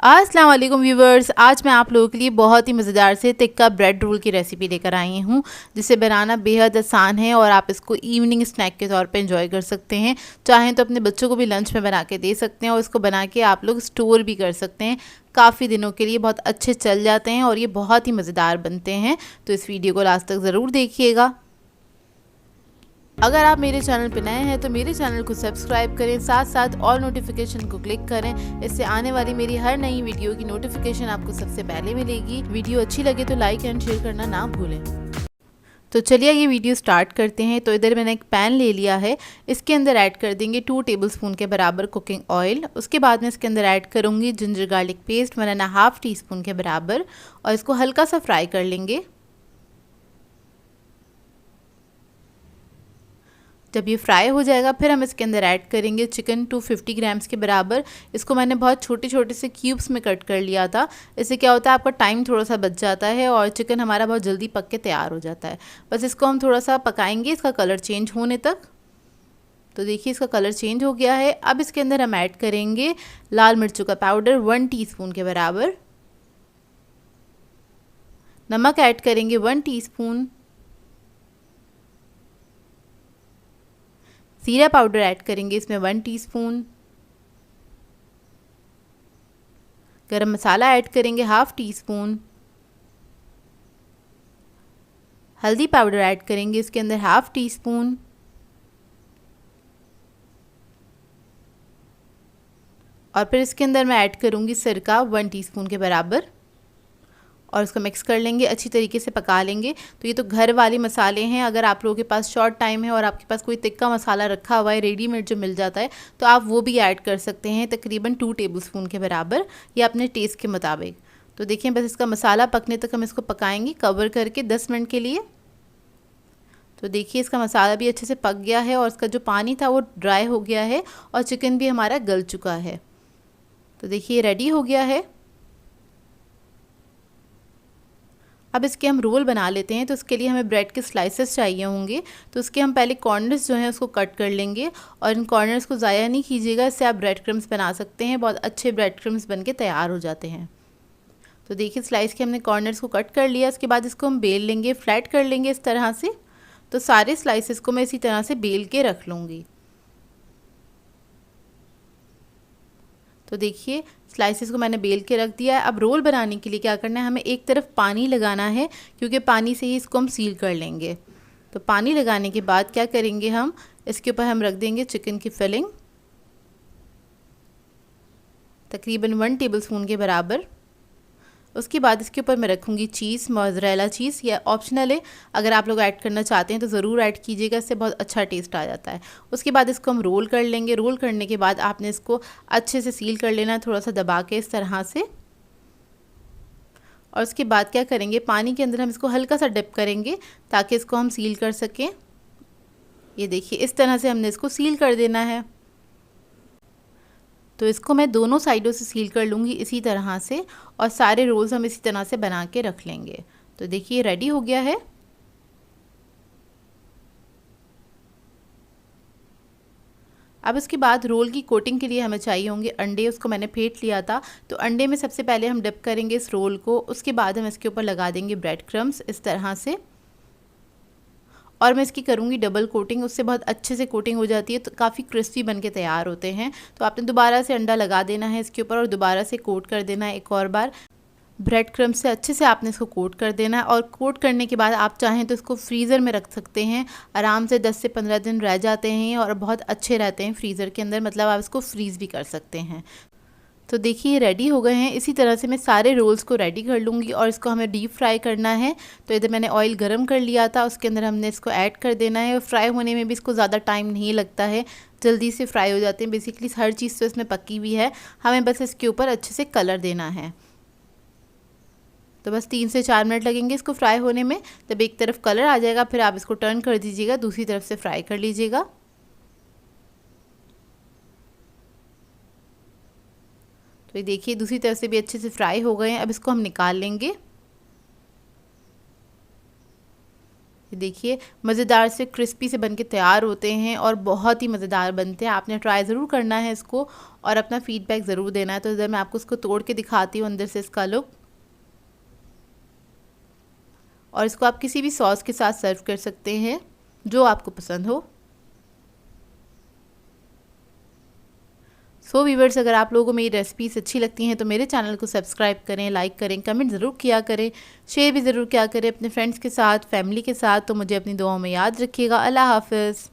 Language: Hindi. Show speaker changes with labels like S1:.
S1: अस्सलाम वालेकुम व्यूवर्स, आज मैं आप लोगों के लिए बहुत ही मज़ेदार से टिक्का ब्रेड रोल की रेसिपी लेकर आई हूँ, जिसे बनाना बेहद आसान है और आप इसको इवनिंग स्नैक के तौर पे एंजॉय कर सकते हैं। चाहें तो अपने बच्चों को भी लंच में बना के दे सकते हैं और इसको बना के आप लोग स्टोर भी कर सकते हैं। काफ़ी दिनों के लिए बहुत अच्छे चल जाते हैं और ये बहुत ही मज़ेदार बनते हैं। तो इस वीडियो को लास्ट तक ज़रूर देखिएगा। अगर आप मेरे चैनल पर नए हैं तो मेरे चैनल को सब्सक्राइब करें, साथ साथ ऑल नोटिफिकेशन को क्लिक करें। इससे आने वाली मेरी हर नई वीडियो की नोटिफिकेशन आपको सबसे पहले मिलेगी। वीडियो अच्छी लगे तो लाइक एंड शेयर करना ना भूलें। तो चलिए ये वीडियो स्टार्ट करते हैं। तो इधर मैंने एक पैन ले लिया है, इसके अंदर ऐड कर देंगे 2 टेबलस्पून के बराबर कुकिंग ऑयल। उसके बाद में इसके अंदर ऐड करूँगी जिंजर गार्लिक पेस्ट 1.5 टीस्पून के बराबर और इसको हल्का सा फ्राई कर लेंगे। जब ये फ्राई हो जाएगा फिर हम इसके अंदर ऐड करेंगे चिकन 250 ग्राम्स के बराबर। इसको मैंने बहुत छोटे छोटे से क्यूब्स में कट कर लिया था। इससे क्या होता है, आपका टाइम थोड़ा सा बच जाता है और चिकन हमारा बहुत जल्दी पक के तैयार हो जाता है। बस इसको हम थोड़ा सा पकाएंगे इसका कलर चेंज होने तक। तो देखिए इसका कलर चेंज हो गया है। अब इसके अंदर हम ऐड करेंगे लाल मिर्चों का पाउडर 1 टीस्पून के बराबर, नमक ऐड करेंगे 1 टीस्पून, जीरा पाउडर ऐड करेंगे इसमें 1 टीस्पून, गरम मसाला ऐड करेंगे 1/2 टीस्पून, हल्दी पाउडर ऐड करेंगे इसके अंदर 1/2 टीस्पून और फिर इसके अंदर मैं ऐड करूँगी सिरका 1 टीस्पून के बराबर और इसको मिक्स कर लेंगे, अच्छी तरीके से पका लेंगे। तो ये तो घर वाले मसाले हैं। अगर आप लोगों के पास शॉर्ट टाइम है और आपके पास कोई तिक्का मसाला रखा हुआ है रेडीमेड जो मिल जाता है तो आप वो भी ऐड कर सकते हैं, तकरीबन 2 टेबलस्पून के बराबर या अपने टेस्ट के मुताबिक। तो देखिए बस इसका मसाला पकने तक हम इसको पकाएंगे कवर करके 10 मिनट के लिए। तो देखिए इसका मसाला भी अच्छे से पक गया है और इसका जो पानी था वो ड्राई हो गया है और चिकन भी हमारा गल चुका है। तो देखिए रेडी हो गया है। अब इसके हम रोल बना लेते हैं। तो उसके लिए हमें ब्रेड के स्लाइसेस चाहिए होंगे। तो उसके हम पहले कॉर्नर्स जो हैं उसको कट कर लेंगे और इन कॉर्नर्स को ज़ाया नहीं कीजिएगा, इससे आप ब्रेड क्रम्स बना सकते हैं। बहुत अच्छे ब्रेड क्रम्स बन के तैयार हो जाते हैं। तो देखिए स्लाइस के हमने कॉर्नर्स को कट कर लिया। इसके बाद इसको हम बेल लेंगे, फ्लैट कर लेंगे इस तरह से। तो सारे स्लाइसेस को मैं इसी तरह से बेल के रख लूँगी। तो देखिए स्लाइसेस को मैंने बेल के रख दिया है। अब रोल बनाने के लिए क्या करना है, हमें एक तरफ पानी लगाना है क्योंकि पानी से ही इसको हम सील कर लेंगे। तो पानी लगाने के बाद क्या करेंगे, हम इसके ऊपर हम रख देंगे चिकन की फिलिंग तकरीबन 1 टेबलस्पून के बराबर। उसके बाद इसके ऊपर मैं रखूँगी चीज़, मोज़रेला चीज़। या ऑप्शनल है, अगर आप लोग ऐड करना चाहते हैं तो ज़रूर ऐड कीजिएगा, इससे बहुत अच्छा टेस्ट आ जाता है। उसके बाद इसको हम रोल कर लेंगे। रोल करने के बाद आपने इसको अच्छे से सील कर लेना है, थोड़ा सा दबा के इस तरह से। और उसके बाद क्या करेंगे, पानी के अंदर हम इसको हल्का सा डिप करेंगे ताकि इसको हम सील कर सकें। ये देखिए इस तरह से हमने इसको सील कर देना है। तो इसको मैं दोनों साइडों से सील कर लूँगी इसी तरह से और सारे रोल्स हम इसी तरह से बना के रख लेंगे। तो देखिए रेडी हो गया है। अब इसके बाद रोल की कोटिंग के लिए हमें चाहिए होंगे अंडे। उसको मैंने फेंट लिया था। तो अंडे में सबसे पहले हम डिप करेंगे इस रोल को। उसके बाद हम इसके ऊपर लगा देंगे ब्रेड क्रम्स इस तरह से और मैं इसकी करूँगी डबल कोटिंग। उससे बहुत अच्छे से कोटिंग हो जाती है, तो काफ़ी क्रिस्पी बन के तैयार होते हैं। तो आपने दोबारा से अंडा लगा देना है इसके ऊपर और दोबारा से कोट कर देना है एक और बार। ब्रेड क्रम्ब से अच्छे से आपने इसको कोट कर देना है और कोट करने के बाद आप चाहें तो इसको फ्रीज़र में रख सकते हैं। आराम से 10 से 15 दिन रह जाते हैं और बहुत अच्छे रहते हैं फ्रीज़र के अंदर, मतलब आप इसको फ्रीज़ भी कर सकते हैं। तो देखिए रेडी हो गए हैं। इसी तरह से मैं सारे रोल्स को रेडी कर लूँगी और इसको हमें डीप फ्राई करना है। तो इधर मैंने ऑयल गरम कर लिया था, उसके अंदर हमने इसको ऐड कर देना है। और फ्राई होने में भी इसको ज़्यादा टाइम नहीं लगता है, जल्दी से फ्राई हो जाते हैं। बेसिकली हर चीज़ तो इसमें पकी हुई है, हमें बस इसके ऊपर अच्छे से कलर देना है। तो बस 3 से 4 मिनट लगेंगे इसको फ्राई होने में। जब एक तरफ कलर आ जाएगा फिर आप इसको टर्न कर दीजिएगा, दूसरी तरफ से फ्राई कर लीजिएगा। तो ये देखिए दूसरी तरफ से भी अच्छे से फ्राई हो गए हैं। अब इसको हम निकाल लेंगे। ये देखिए मज़ेदार से क्रिस्पी से बनके तैयार होते हैं और बहुत ही मज़ेदार बनते हैं। आपने ट्राई ज़रूर करना है इसको और अपना फ़ीडबैक ज़रूर देना है। तो इधर मैं आपको इसको तोड़ के दिखाती हूँ अंदर से इसका लुक। और इसको आप किसी भी सॉस के साथ सर्व कर सकते हैं जो आपको पसंद हो। सो व्यूअर्स, अगर आप लोगों को मेरी रेसिपीज़ अच्छी लगती हैं तो मेरे चैनल को सब्सक्राइब करें, लाइक करें, कमेंट ज़रूर किया करें, शेयर भी ज़रूर किया करें अपने फ्रेंड्स के साथ, फैमिली के साथ। तो मुझे अपनी दुआओं में याद रखिएगा। अल्लाह हाफ़िज़।